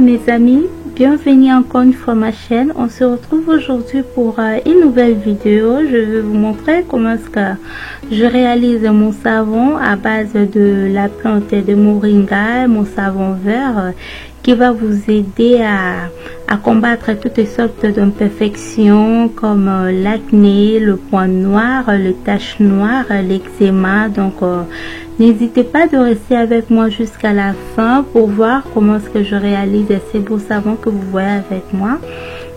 mes amis, bienvenue encore une fois à ma chaîne. On se retrouve aujourd'hui pour une nouvelle vidéo. Je vais vous montrer comment est-ce que je réalise mon savon à base de la plante de moringa, mon savon vert qui va vous aider à combattre toutes sortes d'imperfections comme l'acné, le point noir, les taches noires, l'eczéma. Donc n'hésitez pas de rester avec moi jusqu'à la fin pour voir comment est-ce que je réalise ces beaux savons que vous voyez avec moi.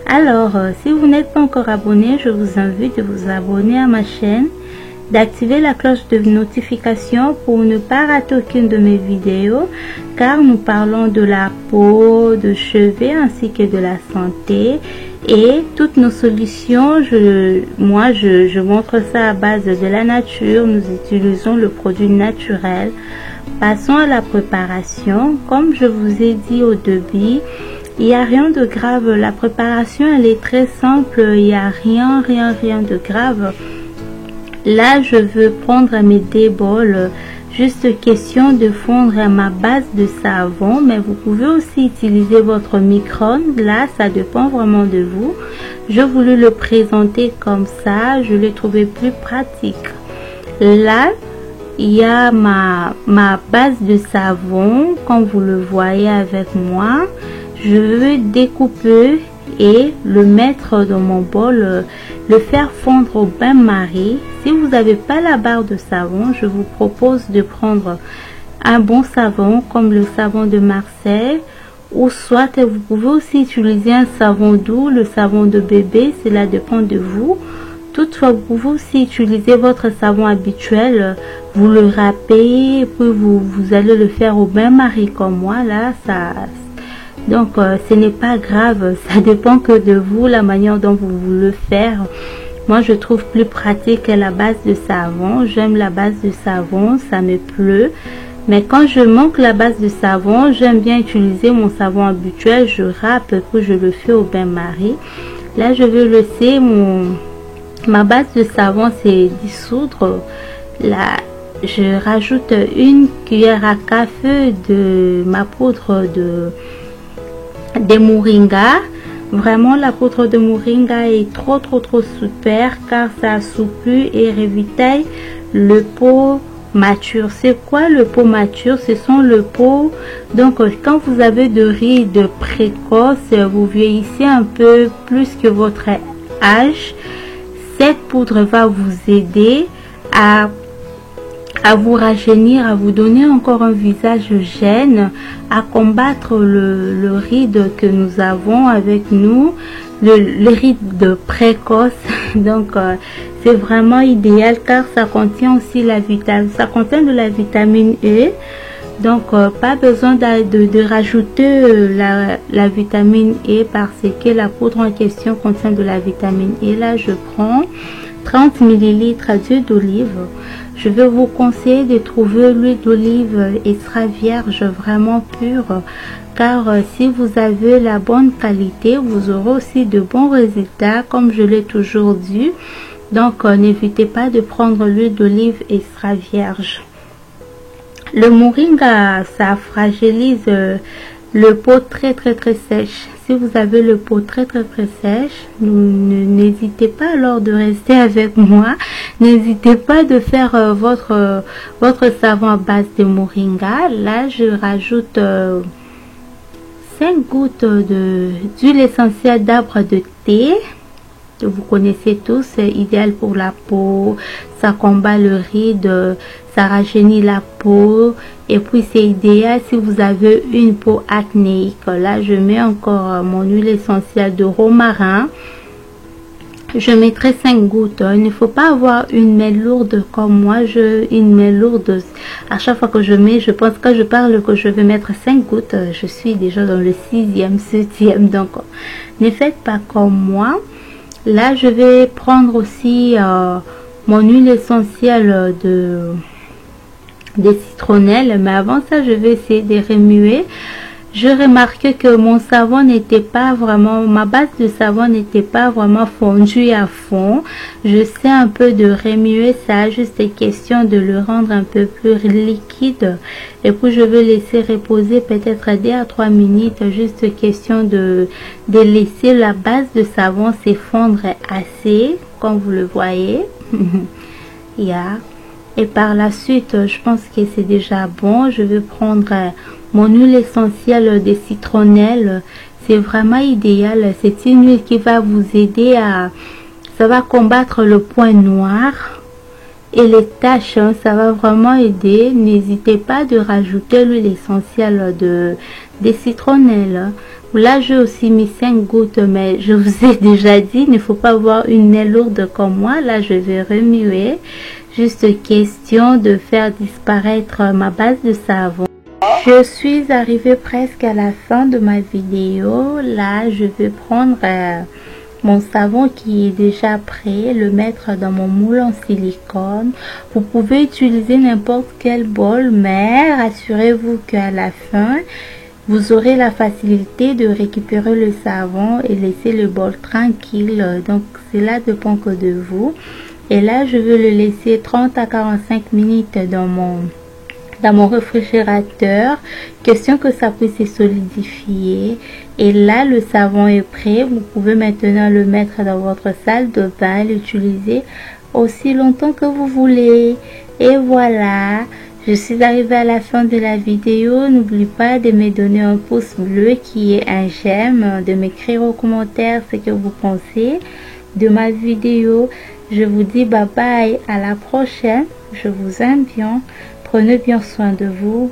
Alors si vous n'êtes pas encore abonné, je vous invite de vous abonner à ma chaîne, d'activer la cloche de notification pour ne pas rater aucune de mes vidéos, car nous parlons de la peau, de cheveux ainsi que de la santé et toutes nos solutions. Je montre ça à base de la nature. Nous utilisons le produit naturel. Passons à la préparation. Comme je vous ai dit au début, il n'y a rien de grave. La préparation elle est très simple. Il n'y a rien de grave. Là, je veux prendre mes débols. Juste question de fondre ma base de savon, mais vous pouvez aussi utiliser votre micro-ondes. Là, ça dépend vraiment de vous. Je voulais le présenter comme ça. Je l'ai trouvé plus pratique. Là, il y a ma base de savon, comme vous le voyez avec moi. Je veux découper et le mettre dans mon bol, le faire fondre au bain-marie. Si vous n'avez pas la barre de savon, je vous propose de prendre un bon savon comme le savon de Marseille, ou soit vous pouvez aussi utiliser un savon doux, le savon de bébé, cela dépend de vous. Toutefois, vous pouvez aussi utiliser votre savon habituel, vous le râpez et puis vous allez le faire au bain-marie comme moi là. Donc ce n'est pas grave, ça dépend que de vous, la manière dont vous voulez le faire. Moi je trouve plus pratique la base de savon. J'aime la base de savon, ça me plaît. Mais quand je manque la base de savon, j'aime bien utiliser mon savon habituel. Je râpe puis je le fais au bain-marie. Là je vais laisser ma base de savon c'est dissoudre. Là je rajoute une cuillère à café de ma poudre de moringa. Vraiment la poudre de moringa est trop super, car ça assouplit et revitaille le pot mature. C'est quoi le pot mature? Ce sont le pot, donc quand vous avez de rides précoces, vous vieillissez un peu plus que votre âge, cette poudre va vous aider à vous rajeunir, à vous donner encore un visage jeune, à combattre le ride que nous avons avec nous, le ride précoce. Donc c'est vraiment idéal, car ça contient aussi ça contient de la vitamine E. Donc pas besoin de rajouter la vitamine E, parce que la poudre en question contient de la vitamine E. Là je prends 30 ml d'huile d'olive. Je vais vous conseiller de trouver l'huile d'olive extra vierge, vraiment pure, car si vous avez la bonne qualité, vous aurez aussi de bons résultats, comme je l'ai toujours dit. Donc n'hésitez pas de prendre l'huile d'olive extra vierge. Le moringa, ça fragilise le pot très sèche. Si vous avez le pot très sèche, n'hésitez pas alors de rester avec moi. N'hésitez pas de faire votre savon à base de moringa. Là je rajoute 5 gouttes d'huile essentielle d'arbre de thé, que vous connaissez tous. C'est idéal pour la peau, ça combat le ride, ça rajeunit la peau, et puis c'est idéal si vous avez une peau acnéique. Là je mets encore mon huile essentielle de romarin. Je mettrai 5 gouttes. Il ne faut pas avoir une main lourde comme moi. Une main lourde, à chaque fois que je mets, je pense que je parle que je vais mettre 5 gouttes. Je suis déjà dans le 6e, 7e. Donc ne faites pas comme moi. Là je vais prendre aussi mon huile essentielle de citronnelle, mais avant ça je vais essayer de remuer je remarquais que mon savon n'était pas vraiment, ma base de savon n'était pas vraiment fondue à fond. J'essaie un peu de remuer ça, juste question de le rendre un peu plus liquide. Et puis je vais laisser reposer peut-être 2 à 3 minutes, juste question de laisser la base de savon s'effondre assez, comme vous le voyez. Yeah. Et par la suite, je pense que c'est déjà bon. Je vais prendre mon huile essentielle de citronnelle. C'est vraiment idéal. C'est une huile qui va vous aider ça va combattre le point noir et les taches. Ça va vraiment aider. N'hésitez pas de rajouter l'huile essentielle de citronnelle. Là, j'ai aussi mis 5 gouttes, mais je vous ai déjà dit, il ne faut pas avoir une nez lourde comme moi. Là, je vais remuer. Juste question de faire disparaître ma base de savon. Je suis arrivée presque à la fin de ma vidéo. Là, je vais prendre mon savon qui est déjà prêt, le mettre dans mon moule en silicone. Vous pouvez utiliser n'importe quel bol, mais rassurez-vous qu'à la fin, vous aurez la facilité de récupérer le savon et laisser le bol tranquille. Donc, cela dépend que de vous. Et là, je vais le laisser 30 à 45 minutes dans mon réfrigérateur, question que ça puisse se solidifier. Et là, le savon est prêt. Vous pouvez maintenant le mettre dans votre salle de bain, l'utiliser aussi longtemps que vous voulez. Et voilà, je suis arrivée à la fin de la vidéo. N'oublie pas de me donner un pouce bleu qui est un j'aime, de m'écrire aux commentaires ce que vous pensez de ma vidéo. Je vous dis bye bye, à la prochaine. Je vous aime bien. Prenez bien soin de vous.